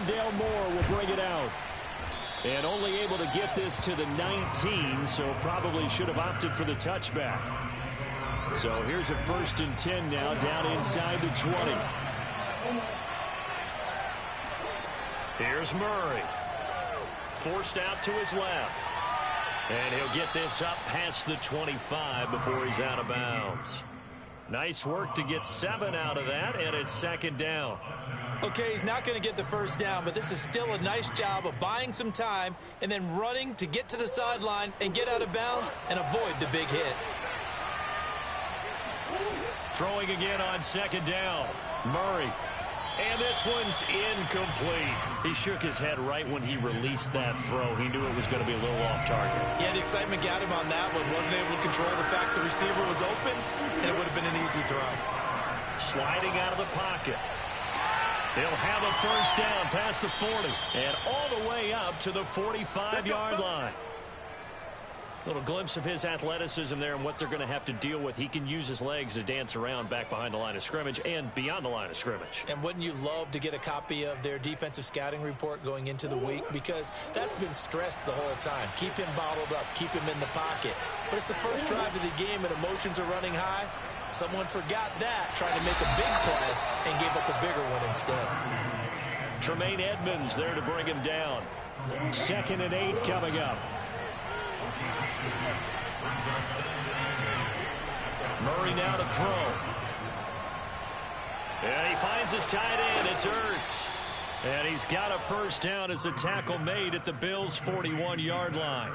Rondale Moore will bring it out. And only able to get this to the 19, so probably should have opted for the touchback. So here's a 1st and 10 now, down inside the 20. Here's Murray. Forced out to his left. And he'll get this up past the 25 before he's out of bounds. Nice work to get 7 out of that, and it's 2nd down. Okay, he's not going to get the 1st down, but this is still a nice job of buying some time and then running to get to the sideline and get out of bounds and avoid the big hit. Throwing again on 2nd down. Murray. And this one's incomplete. He shook his head right when he released that throw. He knew it was going to be a little off target. Yeah, the excitement got him on that one. Wasn't able to control the fact the receiver was open, and it would have been an easy throw. Sliding out of the pocket. He'll have a 1st down past the 40 and all the way up to the 45-yard line. Little glimpse of his athleticism there and what they're going to have to deal with. He can use his legs to dance around back behind the line of scrimmage and beyond the line of scrimmage. And wouldn't you love to get a copy of their defensive scouting report going into the week? Because that's been stressed the whole time. Keep him bottled up. Keep him in the pocket. But it's the first drive of the game and emotions are running high. Someone forgot that, trying to make a big play, and gave up a bigger one instead. Tremaine Edmonds there to bring him down. 2nd and 8 coming up. Murray now to throw. And he finds his tight end. It's Ertz. And he's got a 1st down as the tackle made at the Bills' 41-yard line.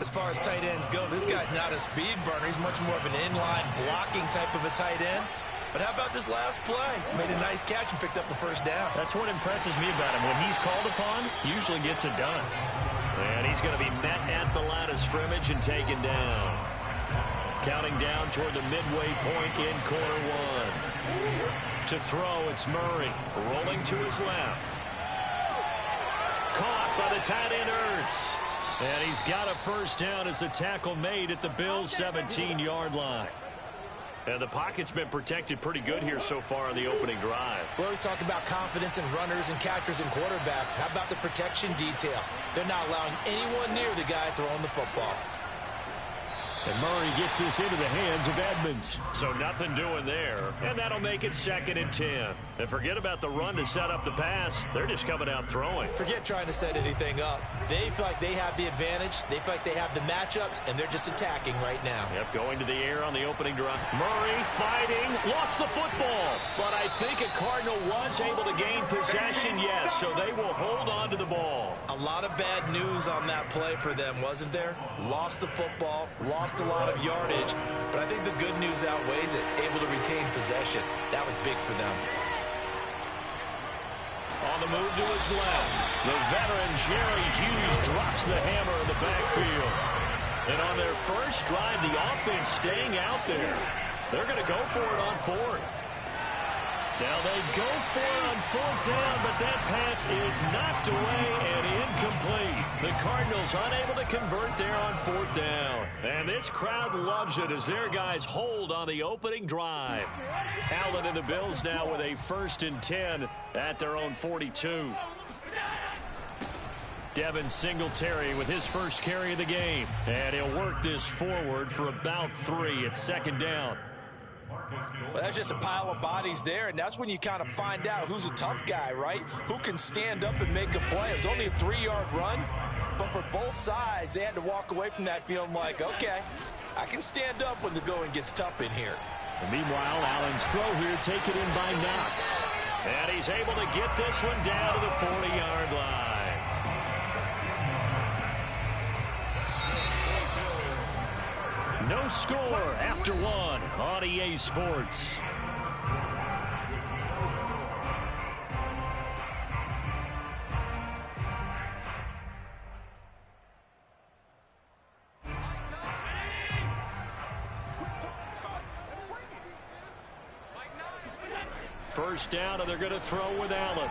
As far as tight ends go, this guy's not a speed burner. He's much more of an inline blocking type of a tight end. But how about this last play? Made a nice catch and picked up a 1st down. That's what impresses me about him. When he's called upon, he usually gets it done. And he's going to be met at the line of scrimmage and taken down. Counting down toward the midway point in quarter 1. To throw, it's Murray. Rolling to his left. Caught by the tight end Ertz. And he's got a 1st down as the tackle made at the Bills' 17-yard line. And the pocket's been protected pretty good here so far on the opening drive. We always talk about confidence in runners and catchers and quarterbacks. How about the protection detail? They're not allowing anyone near the guy throwing the football. And Murray gets this into the hands of Edmonds. So nothing doing there. And that'll make it 2nd and 10. And forget about the run to set up the pass. They're just coming out throwing. Forget trying to set anything up. They feel like they have the advantage. They feel like they have the matchups, and they're just attacking right now. Yep, going to the air on the opening drive. Murray fighting. Lost the football. But I think a Cardinal was able to gain possession, yes. So they will hold on to the ball. A lot of bad news on that play for them, wasn't there? Lost the football, lost a lot of yardage, but I think the good news outweighs it. Able to retain possession. That was big for them. On the move to his left, the veteran Jerry Hughes drops the hammer in the backfield. And on their first drive, the offense staying out there. They're going to go for it on 4th. Now they go for it on 4th down, but that pass is knocked away and incomplete. The Cardinals unable to convert there on 4th down. And this crowd loves it as their guys hold on the opening drive. Allen and the Bills now with a 1st and 10 at their own 42. Devin Singletary with his first carry of the game. And he'll work this forward for about 3 at 2nd down. Well, that's just a pile of bodies there, and that's when you kind of find out who's a tough guy, right? Who can stand up and make a play. It was only a 3-yard run, but for both sides, they had to walk away from that feeling like, okay, I can stand up when the going gets tough in here. And meanwhile, Allen's throw here taken in by Knox. And he's able to get this one down to the 40-yard line. No score after 1 on EA Sports. First down, and they're going to throw with Allen.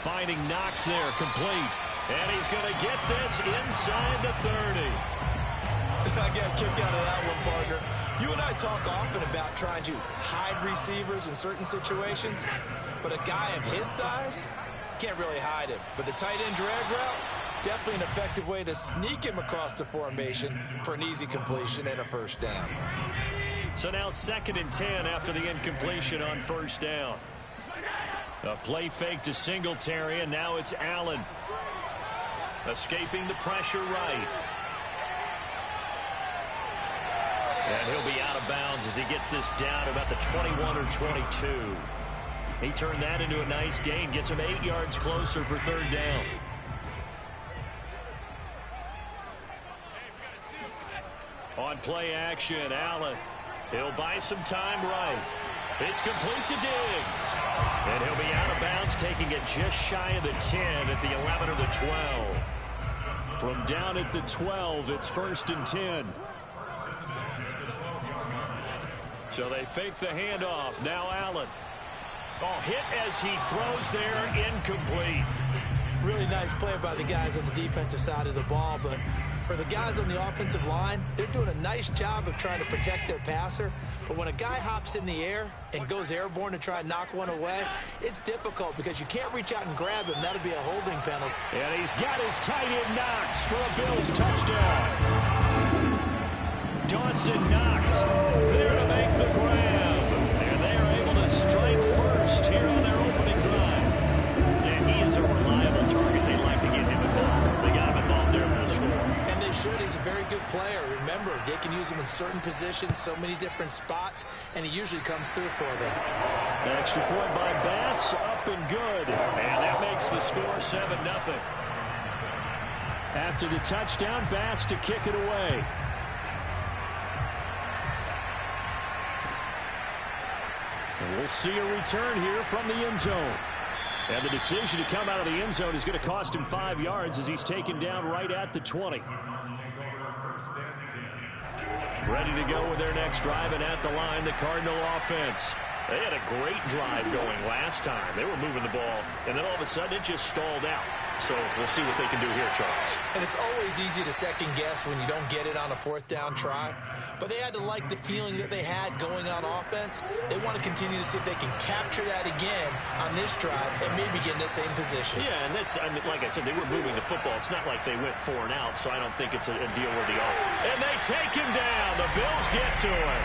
Finding Knox there, complete. And he's going to get this inside the 30. I got a kick out of that one, partner. You and I talk often about trying to hide receivers in certain situations, but a guy of his size can't really hide him. But the tight end drag route, definitely an effective way to sneak him across the formation for an easy completion and a first down. So now 2nd and 10 after the incompletion on first down. A play fake to Singletary, and now it's Allen. Escaping the pressure right. And he'll be out of bounds as he gets this down about the 21 or 22. He turned that into a nice gain, gets him 8 yards closer for 3rd down. On play action, Allen. He'll buy some time right. It's complete to Diggs. And he'll be out of bounds, taking it just shy of the 10 at the 11 or the 12. From down at the 12, it's 1st and 10. So they fake the handoff. Now Allen. Oh, hit as he throws there, incomplete. Really nice play by the guys on the defensive side of the ball, but for the guys on the offensive line, they're doing a nice job of trying to protect their passer. But when a guy hops in the air and goes airborne to try and knock one away, it's difficult because you can't reach out and grab him. That'll be a holding penalty. And he's got his tight end Knox for a Bills touchdown. Dawson Knox there to make the grab. And they are able to strike first here on their opening drive. And he is a reliable target. They like to get him involved. They got him involved there for the score. And they should. He's a very good player. Remember, they can use him in certain positions, so many different spots, and he usually comes through for them. An extra point by Bass, up and good. And that makes the score 7-0. After the touchdown, Bass to kick it away. And we'll see a return here from the end zone. And the decision to come out of the end zone is going to cost him 5 yards as he's taken down right at the 20. Ready to go with their next drive, and at the line, the Cardinal offense. They had a great drive going last time. They were moving the ball, and then all of a sudden it just stalled out. So we'll see what they can do here, Charles. And it's always easy to second guess when you don't get it on a 4th down try. But they had to like the feeling that they had going on offense. They want to continue to see if they can capture that again on this drive and maybe get in the same position. Yeah, and that's, I mean, like I said, they were moving the football. It's not like they went 4 and out, so I don't think it's a deal worthy of. And they take him down. The Bills get to him.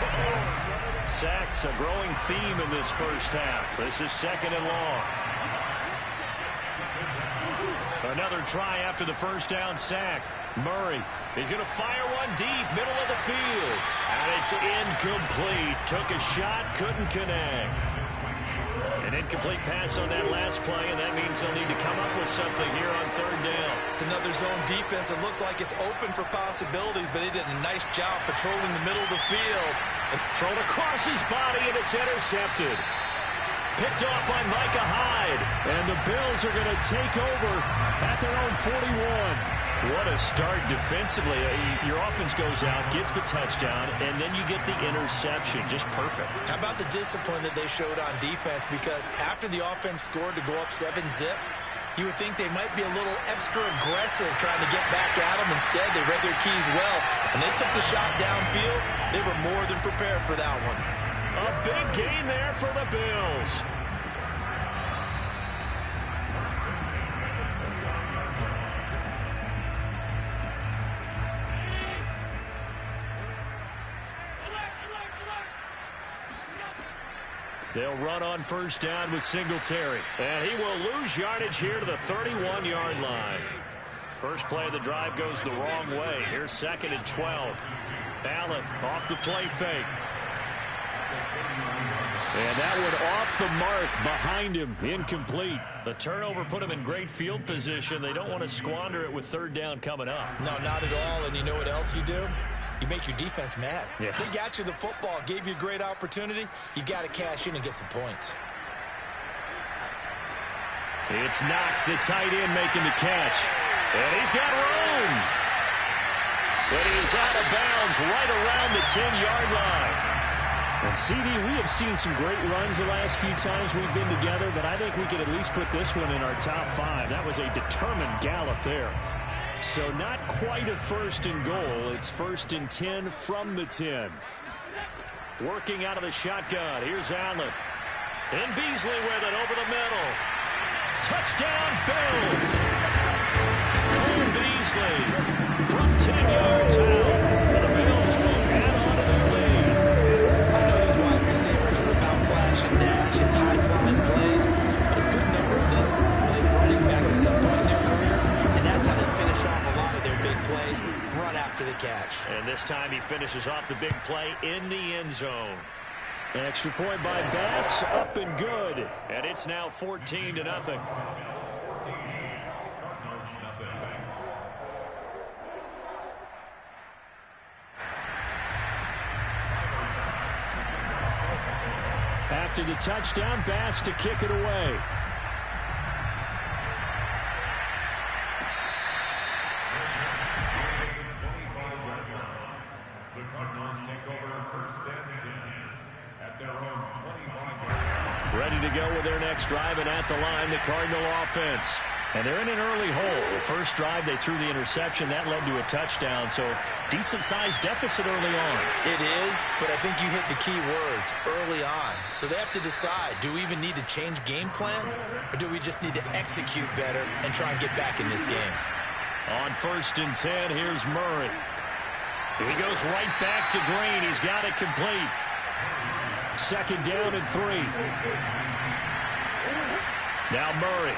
Sacks, a growing theme in this first half. This is 2nd and long. Another try after the first down sack. Murray, he's going to fire one deep, middle of the field. And it's incomplete. Took a shot, couldn't connect. An incomplete pass on that last play, and that means they'll need to come up with something here on 3rd down. It's another zone defense. It looks like it's open for possibilities, but they did a nice job patrolling the middle of the field. And thrown across his body, and it's intercepted. Picked off by Micah Hyde. And the Bills are going to take over at their own 41. What a start defensively. Your offense goes out, gets the touchdown, and then you get the interception. Just perfect. How about the discipline that they showed on defense? Because after the offense scored to go up 7-zip, you would think they might be a little extra aggressive trying to get back at them. Instead, they read their keys well, and they took the shot downfield. They were more than prepared for that one. A big gain there for the Bills. They'll run on first down with Singletary. And he will lose yardage here to the 31-yard line. First play of the drive goes the wrong way. Here's 2nd and 12. Allen off the play fake. And that one off the mark behind him. Incomplete. The turnover put him in great field position. They don't want to squander it with 3rd down coming up. No, not at all. And you know what else you do? You make your defense mad. Yeah. They got you the football, gave you a great opportunity. You got to cash in and get some points. It's Knox, the tight end, making the catch. And he's got room. But he is out of bounds right around the 10-yard line. And, CD, we have seen some great runs the last few times we've been together, but I think we could at least put this one in our top 5. That was a determined gallop there. So not quite a 1st and goal. It's 1st and 10 from the 10. Working out of the shotgun. Here's Allen. And Beasley with it over the middle. Touchdown, Bills. Cole Beasley from 10 yards out. And the Bills will add on to their lead. I know these wide receivers are about flash and dash and high-flying plays, but a good number of them played running back at some point in their career, and that's how they finish off a lot of their big plays, run after the catch. And this time he finishes off the big play in the end zone. Extra point by Bass, up and good. And it's now 14-0. After the touchdown, Bass to kick it away. The Cardinals take over first and 10 at their own 25-yard line. Ready to go with their next drive, and at the line, the Cardinal offense. And they're in an early hole. The first drive, they threw the interception. That led to a touchdown, so decent-sized deficit early on. It is, but I think you hit the key words, early on. So they have to decide, do we even need to change game plan, or do we just need to execute better and try and get back in this game? On 1st and 10, here's Murray. He goes right back to Green. He's got it complete. 2nd down and 3. Now Murray.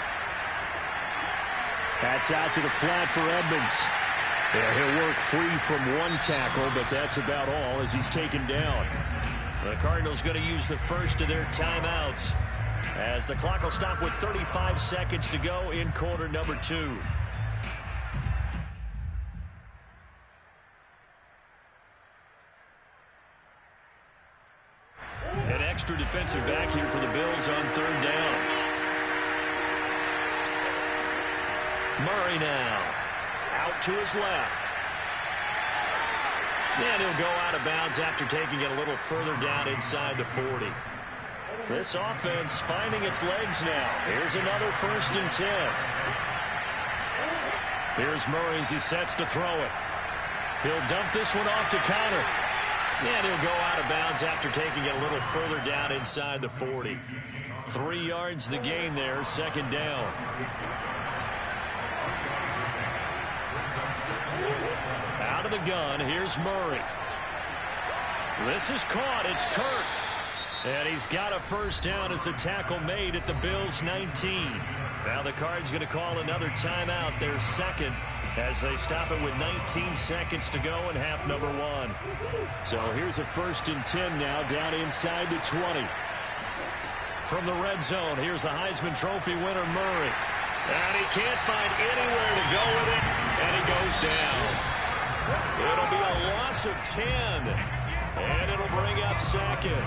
That's out to the flat for Edmonds. Yeah, he'll work free from one tackle, but that's about all as he's taken down. The Cardinals going to use the first of their timeouts as the clock will stop with 35 seconds to go in quarter number 2. An extra defensive back here for the Bills on 3rd down. Murray now out to his left. And he'll go out of bounds after taking it a little further down inside the 40. This offense finding its legs now. Here's another 1st and 10. Here's Murray as he sets to throw it. He'll dump this one off to Connor. And he'll go out of bounds after taking it a little further down inside the 40. 3 yards the gain there, 2nd down. Out of the gun, here's Murray. This is caught, it's Kirk. And he's got a 1st down as a tackle made at the Bills' 19. Now the Cards going to call another timeout, their 2nd, as they stop it with 19 seconds to go in half number 1. So here's a 1st and 10 now down inside the 20. From the red zone, here's the Heisman Trophy winner, Murray. And he can't find anywhere to go with it, and he goes down. It'll be a loss of 10, and it'll bring up 2nd.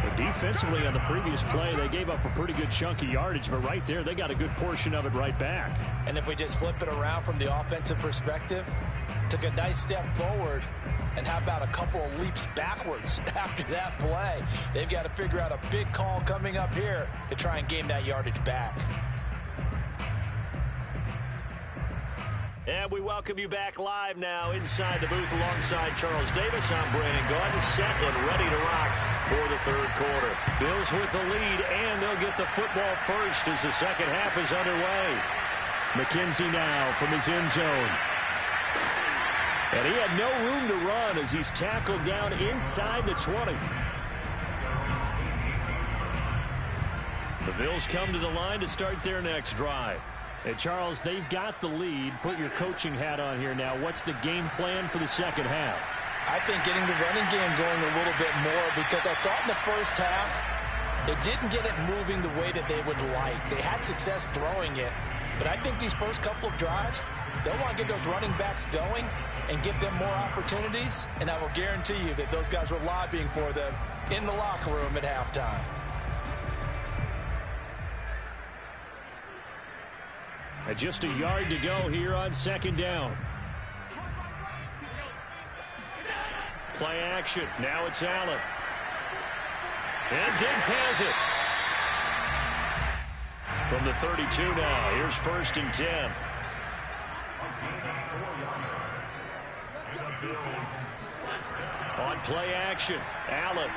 But defensively on the previous play, they gave up a pretty good chunk of yardage, but right there, they got a good portion of it right back. And if we just flip it around from the offensive perspective, took a nice step forward, and how about a couple of leaps backwards after that play? They've got to figure out a big call coming up here to try and gain that yardage back. And we welcome you back live now inside the booth alongside Charles Davis. I'm Brandon Gaudin, set and ready to rock for the 3rd quarter. Bills with the lead, and they'll get the football first as the 2nd half is underway. McKenzie now from his end zone. And he had no room to run as he's tackled down inside the 20. The Bills come to the line to start their next drive. And Charles, they've got the lead. Put your coaching hat on here now. What's the game plan for the 2nd half? I think getting the running game going a little bit more, because I thought in the first half it didn't get it moving the way that they would like. They had success throwing it, but I think these first couple of drives, they'll want to get those running backs going and give them more opportunities, and I will guarantee you that those guys were lobbying for them in the locker room at halftime. And just a yard to go here on 2nd down. Play action. Now it's Allen. And Diggs has it. From the 32 now. Here's 1st and 10. On play action, Allen.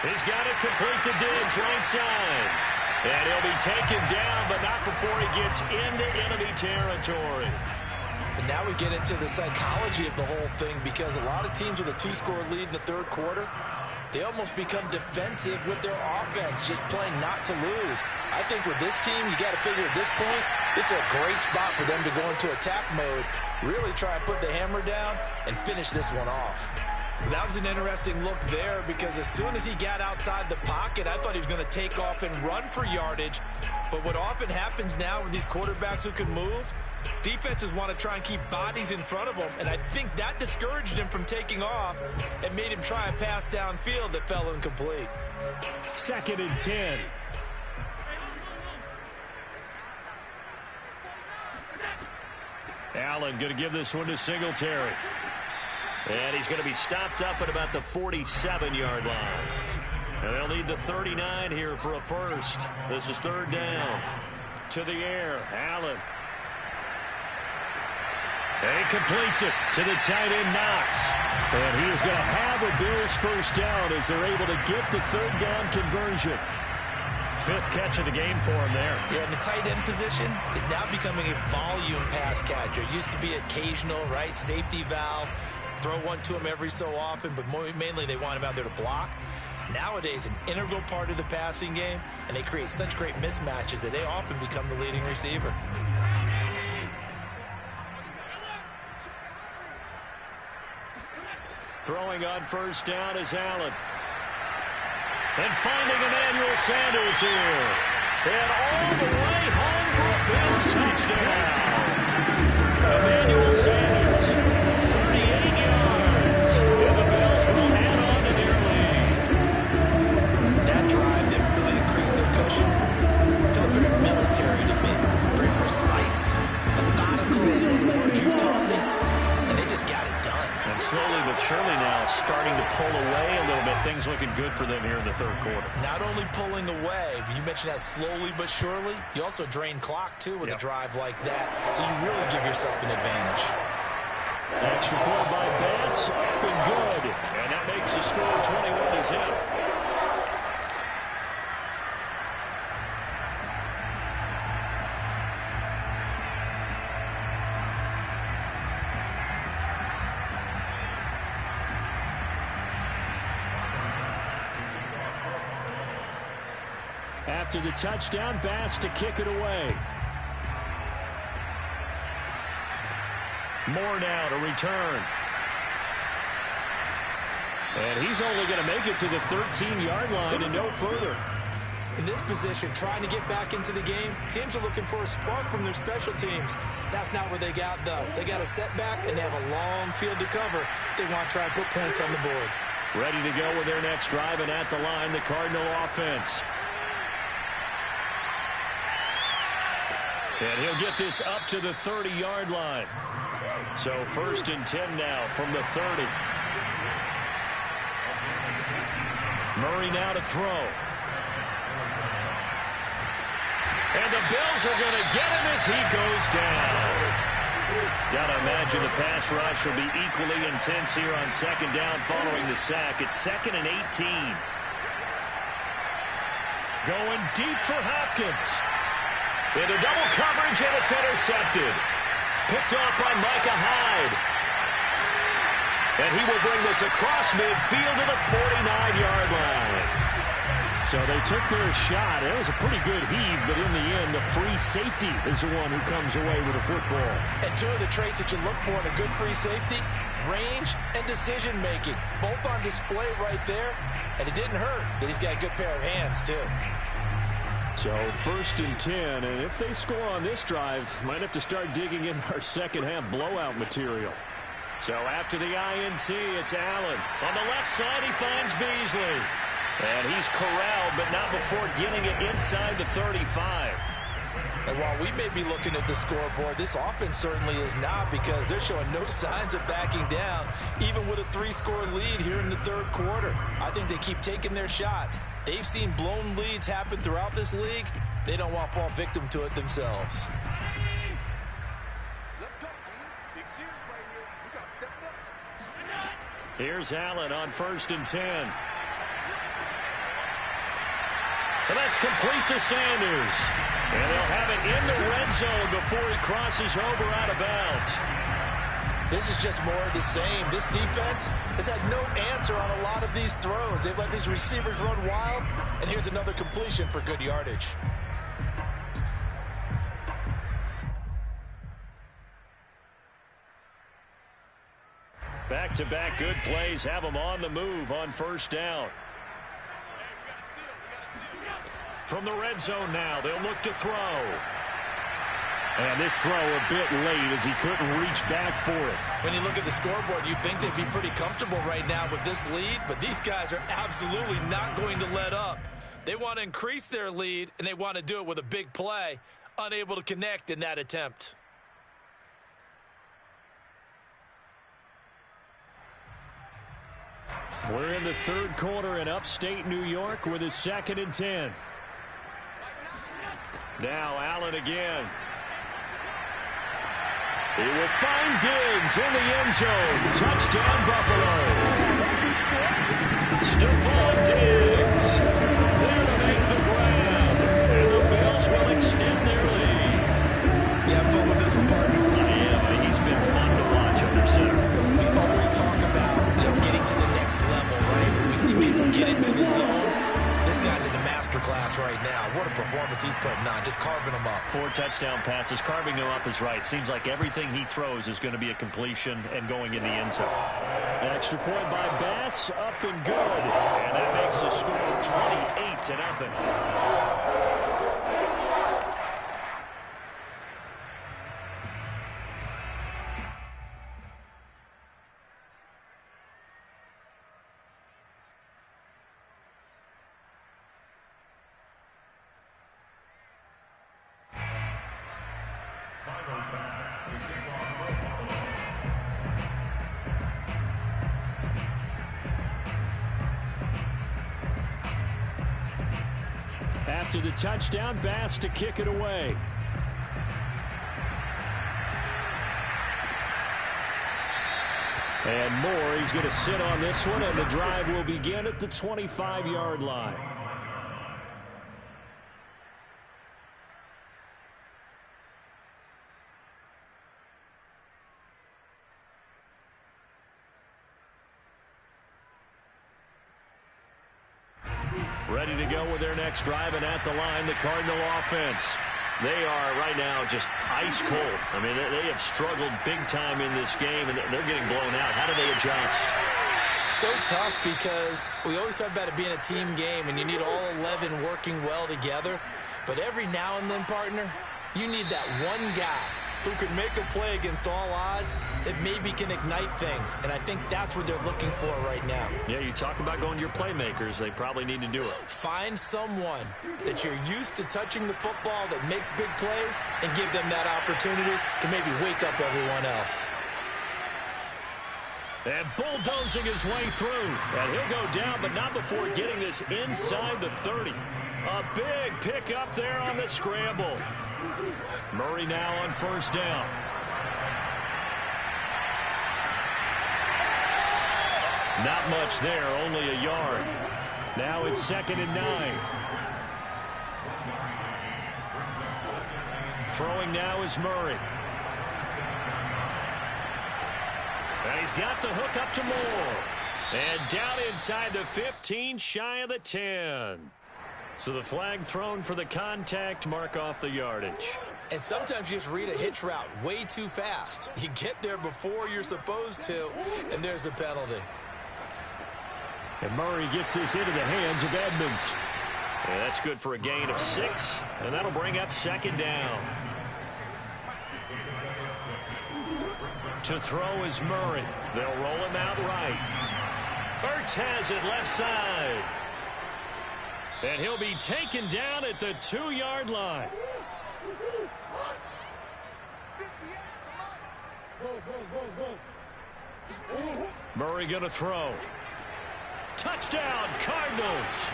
He's got it complete to Diggs, right side. And he'll be taken down, but not before he gets into enemy territory. And now we get into the psychology of the whole thing, because a lot of teams with a 2-score lead in the third quarter, they almost become defensive with their offense, just playing not to lose. I think with this team, you got to figure at this point, this is a great spot for them to go into attack mode, really try and put the hammer down and finish this one off. That was an interesting look there, because as soon as he got outside the pocket, I thought he was going to take off and run for yardage. But what often happens now with these quarterbacks who can move, defenses want to try and keep bodies in front of them, and I think that discouraged him from taking off and made him try a pass downfield that fell incomplete. 2nd and 10. Allen going to give this one to Singletary. And he's going to be stopped up at about the 47-yard line. And they'll need the 39 here for a first. This is 3rd down. To the air, Allen. And he completes it to the tight end, Knox. And he is going to have a Bills first down as they're able to get the 3rd down conversion. 5th catch of the game for him there. Yeah, and the tight end position is now becoming a volume pass catcher. It used to be occasional, right? Safety valve. Throw one to him every so often, but mainly they want him out there to block. Nowadays, an integral part of the passing game, and they create such great mismatches that they often become the leading receiver. Throwing on first down is Allen. And finding Emmanuel Sanders here. And all the way home for a Bills touchdown. Emmanuel Sanders, 38 yards. And the Bills will add on to their lead. That drive that really increased their cushion felt very military to me. Very precise, methodical is the word you've taught me. And they just got it done. And slowly but surely now starting to pull away a little bit. Things looking good for them here in the third quarter. Not only pulling away, but you mentioned that slowly but surely. You also drain clock, too, with a drive like that. So you really give yourself an advantage. Extra point by Bass, up and good. And that makes the score 21-0. After the touchdown, Bass to kick it away. Moore now to return. And he's only going to make it to the 13-yard line and no further. In this position, trying to get back into the game, teams are looking for a spark from their special teams. That's not what they got, though. They got a setback, and they have a long field to cover if they want to try and put points on the board. Ready to go with their next drive, and at the line, the Cardinal offense. And he'll get this up to the 30-yard line. So 1st and 10 now from the 30. Murray now to throw. And the Bills are going to get him as he goes down. Got to imagine the pass rush will be equally intense here on 2nd down following the sack. It's 2nd and 18. Going deep for Hopkins. Into double coverage, and it's intercepted. Picked off by Micah Hyde. And he will bring this across midfield to the 49-yard line. So they took their shot. It was a pretty good heave, but in the end, the free safety is the one who comes away with the football. And two of the traits that you look for in a good free safety, range and decision-making. Both on display right there, and it didn't hurt that he's got a good pair of hands, too. So 1st and 10, and if they score on this drive, might have to start digging in our second-half blowout material. So after the INT, it's Allen. On the left side, he finds Beasley. And he's corralled, but not before getting it inside the 35. And while we may be looking at the scoreboard, this offense certainly is not, because they're showing no signs of backing down, even with a 3-score lead here in the third quarter. I think they keep taking their shots. They've seen blown leads happen throughout this league. They don't want to fall victim to it themselves. Let's go, team. Big series right here. Here's Allen on 1st and 10. And that's complete to Sanders. And they'll have it in the red zone before he crosses over out of bounds. This is just more of the same. This defense has had no answer on a lot of these throws. They've let these receivers run wild. And here's another completion for good yardage. Back-to-back good plays have them on the move on 1st down. From the red zone now, they'll look to throw. And this throw a bit late as he couldn't reach back for it. When you look at the scoreboard, you'd think they'd be pretty comfortable right now with this lead, but these guys are absolutely not going to let up. They want to increase their lead, and they want to do it with a big play. Unable to connect in that attempt. We're in the 3rd quarter in upstate New York with a 2nd and 10. Now Allen again. He will find Diggs in the end zone. Touchdown, Buffalo. Stephon Diggs there to make the grab. And the Bills will extend their lead. You have fun with this one, partner? Yeah, he's been fun to watch under center. We always talk about getting to the next level, right? When we see people get into the zone, this guy's in the master class right now. What a performance he's putting on, just carving them up. 4 touchdown passes, carving them up is right. Seems like everything he throws is going to be a completion and going in the end zone. An extra point by Bass, up and good. And that makes the score 28-0. After the touchdown, Bass to kick it away. And Moore, he's going to sit on this one, and the drive will begin at the 25-yard line. Ready to go with their next drive, and at the line, the Cardinal offense. They are right now just ice cold. I mean, they have struggled big time in this game, and they're getting blown out. How do they adjust? So tough because we always talk about it being a team game, and you need all 11 working well together. But every now and then, partner, you need that one guy who can make a play against all odds that maybe can ignite things. And I think that's what they're looking for right now. Yeah, you talk about going to your playmakers. They probably need to do it. Find someone that you're used to touching the football that makes big plays and give them that opportunity to maybe wake up everyone else. And bulldozing his way through. And he'll go down, but not before getting this inside the 30. A big pickup there on the scramble. Murray now on 1st down. Not much there, only a yard. Now it's 2nd and 9. Throwing now is Murray. And he's got the hook up to Moore. And down inside the 15, shy of the 10. So the flag thrown for the contact, mark off the yardage. And sometimes you just read a hitch route way too fast. You get there before you're supposed to, and there's the penalty. And Murray gets this into the hands of Edmonds. And that's good for a gain of 6, and that'll bring up 2nd down. To throw is Murray. They'll roll him out right. Ertz has it left side. And he'll be taken down at the 2-yard line. Murray going to throw. Touchdown, Cardinals.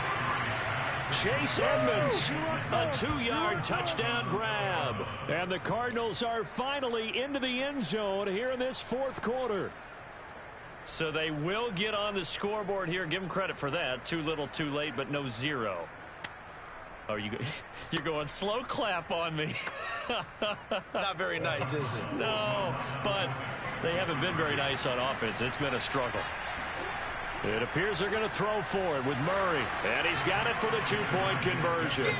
Chase Edmonds, a 2-yard touchdown grab. And the Cardinals are finally into the end zone here in this 4th quarter. So they will get on the scoreboard here. Give them credit for that. Too little, too late, but no zero. Oh, you're going slow clap on me. Not very nice, is it? No, but they haven't been very nice on offense. It's been a struggle. It appears they're going to throw for it with Murray. And he's got it for the two-point conversion.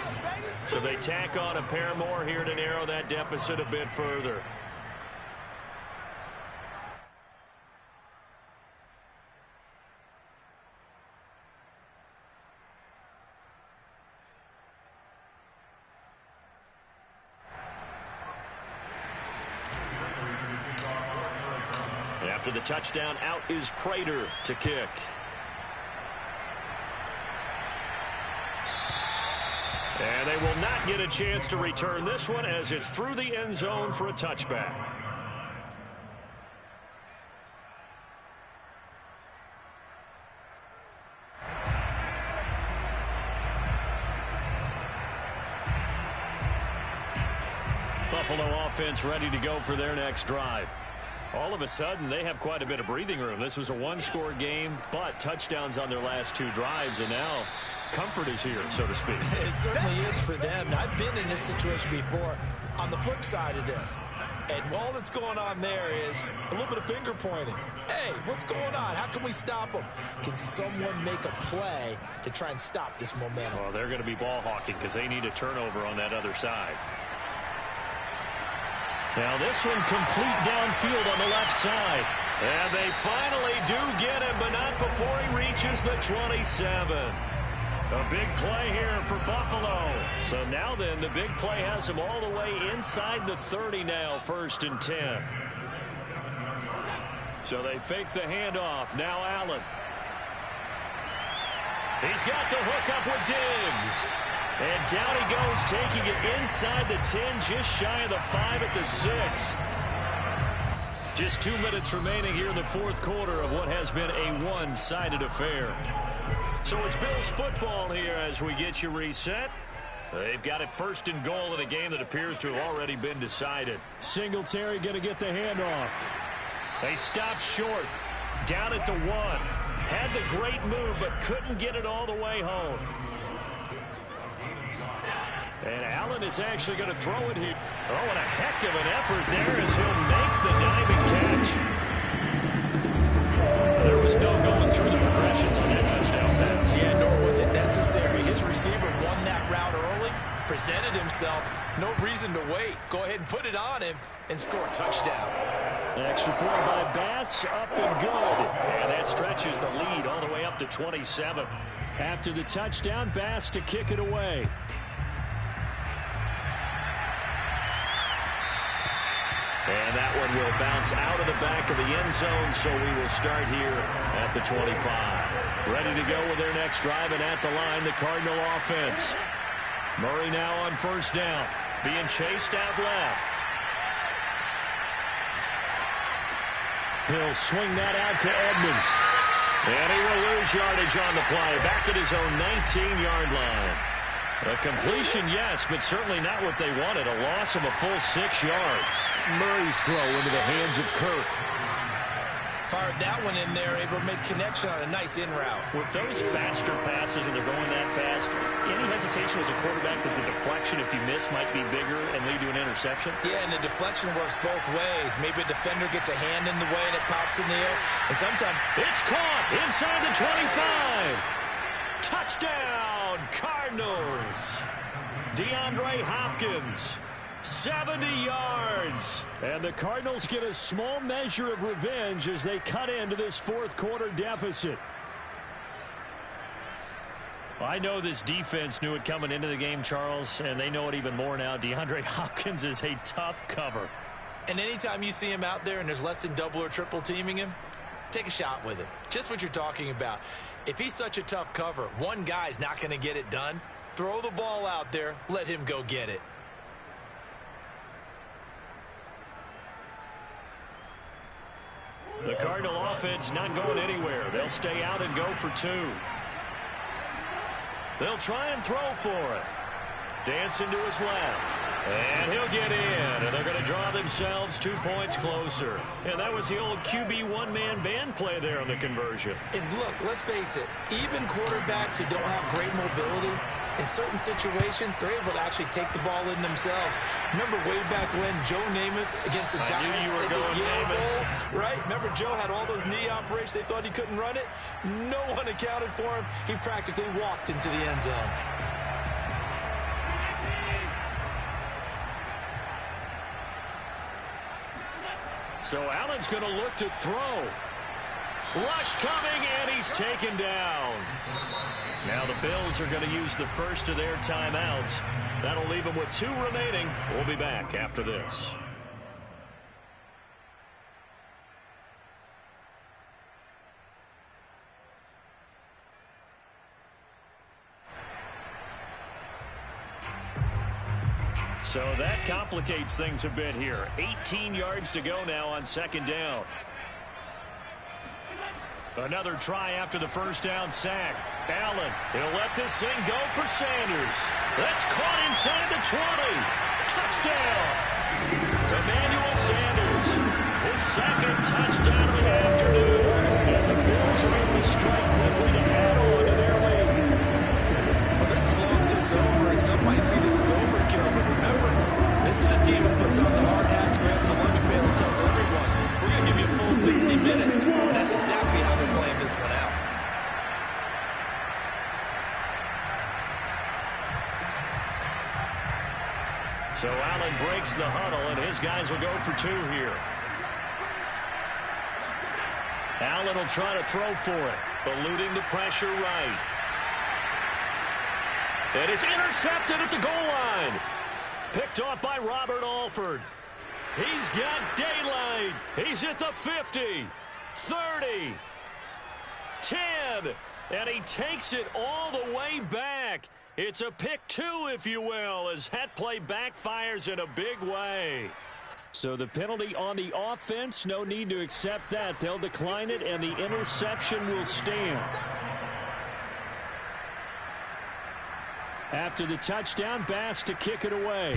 So they tack on a pair more here to narrow that deficit a bit further. After the touchdown, out is Prater to kick. And they will not get a chance to return this one as it's through the end zone for a touchback. Buffalo offense ready to go for their next drive. All of a sudden, they have quite a bit of breathing room. This was a one-score game, but touchdowns on their last two drives, and now comfort is here, so to speak. It certainly is for them. I've been in this situation before on the flip side of this. And all that's going on there is a little bit of finger pointing. Hey, what's going on? How can we stop them? Can someone make a play to try and stop this momentum? Well, they're going to be ball hawking because they need a turnover on that other side. Now this one complete downfield on the left side. And they finally do get him, but not before he reaches the 27. A big play here for Buffalo. So now then, the big play has him all the way inside the 30 now, 1st and 10. So they fake the handoff. Now Allen. He's got the hook up with Diggs. And down he goes, taking it inside the 10, just shy of the 5 at the 6. Just 2 minutes remaining here in the fourth quarter of what has been a one-sided affair. So it's Bills football here as we get you reset. They've got it 1st and goal in a game that appears to have already been decided. Singletary going to get the handoff. They stop short. Down at the 1. Had the great move, but couldn't get it all the way home. And Allen is actually going to throw it here. Oh, and a heck of an effort there as he'll make the diving catch. There was no going through the progressions on that touchdown pass. Yeah, nor was it necessary. His receiver won that route early, presented himself. No reason to wait. Go ahead and put it on him and score a touchdown. An extra point by Bass, up and good. And that stretches the lead all the way up to 27. After the touchdown, Bass to kick it away. And that one will bounce out of the back of the end zone, so we will start here at the 25. Ready to go with their next drive, and at the line, the Cardinal offense. Murray now on 1st down, being chased out left. He'll swing that out to Edmonds. And he will lose yardage on the play, back at his own 19-yard line. A completion, yes, but certainly not what they wanted. A loss of a full 6 yards. Murray's throw into the hands of Kirk. Fired that one in there, able to make connection on a nice in route. With those faster passes and they're going that fast, any hesitation as a quarterback that the deflection, if you miss, might be bigger and lead to an interception? Yeah, and the deflection works both ways. Maybe a defender gets a hand in the way and it pops in the air. And sometimes it's caught inside the 25. Touchdown, Cardinals. DeAndre Hopkins, 70 yards. And the Cardinals get a small measure of revenge as they cut into this fourth quarter deficit. I know this defense knew it coming into the game, Charles, and they know it even more now. DeAndre Hopkins is a tough cover. And anytime you see him out there and there's less than double or triple teaming him, take a shot with him. Just what you're talking about. If he's such a tough cover, one guy's not going to get it done. Throw the ball out there. Let him go get it. The Cardinal offense not going anywhere. They'll stay out and go for 2. They'll try and throw for it. Dancing to his left. And he'll get in. And And they're going to draw themselves 2 points closer. And that was the old QB one-man band play there on the conversion. And look, let's face it, even quarterbacks who don't have great mobility, in certain situations, they're able to actually take the ball in themselves. Remember way back when Joe Namath against the Giants at the Yale Bowl, right? Remember Joe had all those knee operations. They thought he couldn't run it. No one accounted for him. He practically walked into the end zone. So Allen's going to look to throw. Rush coming, and he's taken down. Now the Bills are going to use the first of their timeouts. That'll leave them with 2 remaining. We'll be back after this. So that complicates things a bit here. 18 yards to go now on second down. Another try after the first down sack. Allen, he'll let this thing go for Sanders. That's caught inside the 20. Touchdown. Emmanuel Sanders, his second touchdown of the afternoon. And the Bills are able to strike quickly to add on to their lead. Well, this is long since over, and some might see this as overkill, but remember, this is a team that puts on the hard hats, grabs the lunch pail, and tells everyone, we're going to give you a full 60 minutes. And that's exactly how they're playing this one out. So Allen breaks the huddle, and his guys will go for 2 here. Allen will try to throw for it, eluding the pressure right. And it's intercepted at the goal line. Picked off by Robert Alford. He's got daylight. He's at the 50, 30, 10, and he takes it all the way back. It's a pick 2, if you will, as that play backfires in a big way. So the penalty on the offense, no need to accept that. They'll decline it, and the interception will stand. After the touchdown, Bass to kick it away.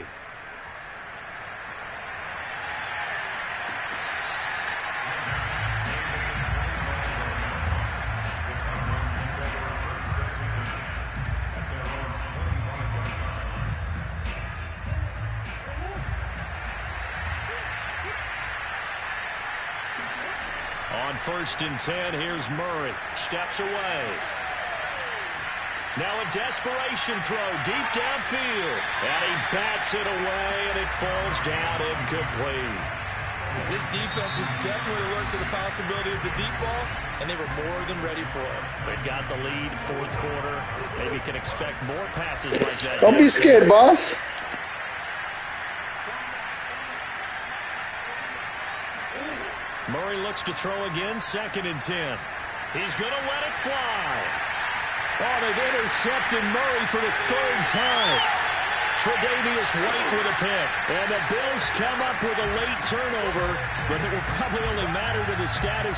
On 1st and 10, here's Murray. Steps away. Now a desperation throw deep downfield. And he bats it away, and it falls down incomplete. This defense was definitely alert to the possibility of the deep ball, and they were more than ready for it. They've got the lead, 4th quarter. Maybe can expect more passes like that. Don't be scared, boss. Murray looks to throw again, 2nd and 10. He's going to let it fly. Oh, they've intercepted Murray for the 3rd time. Tre'Davious White with a pick. And the Bills come up with a late turnover, but it will probably only matter to the status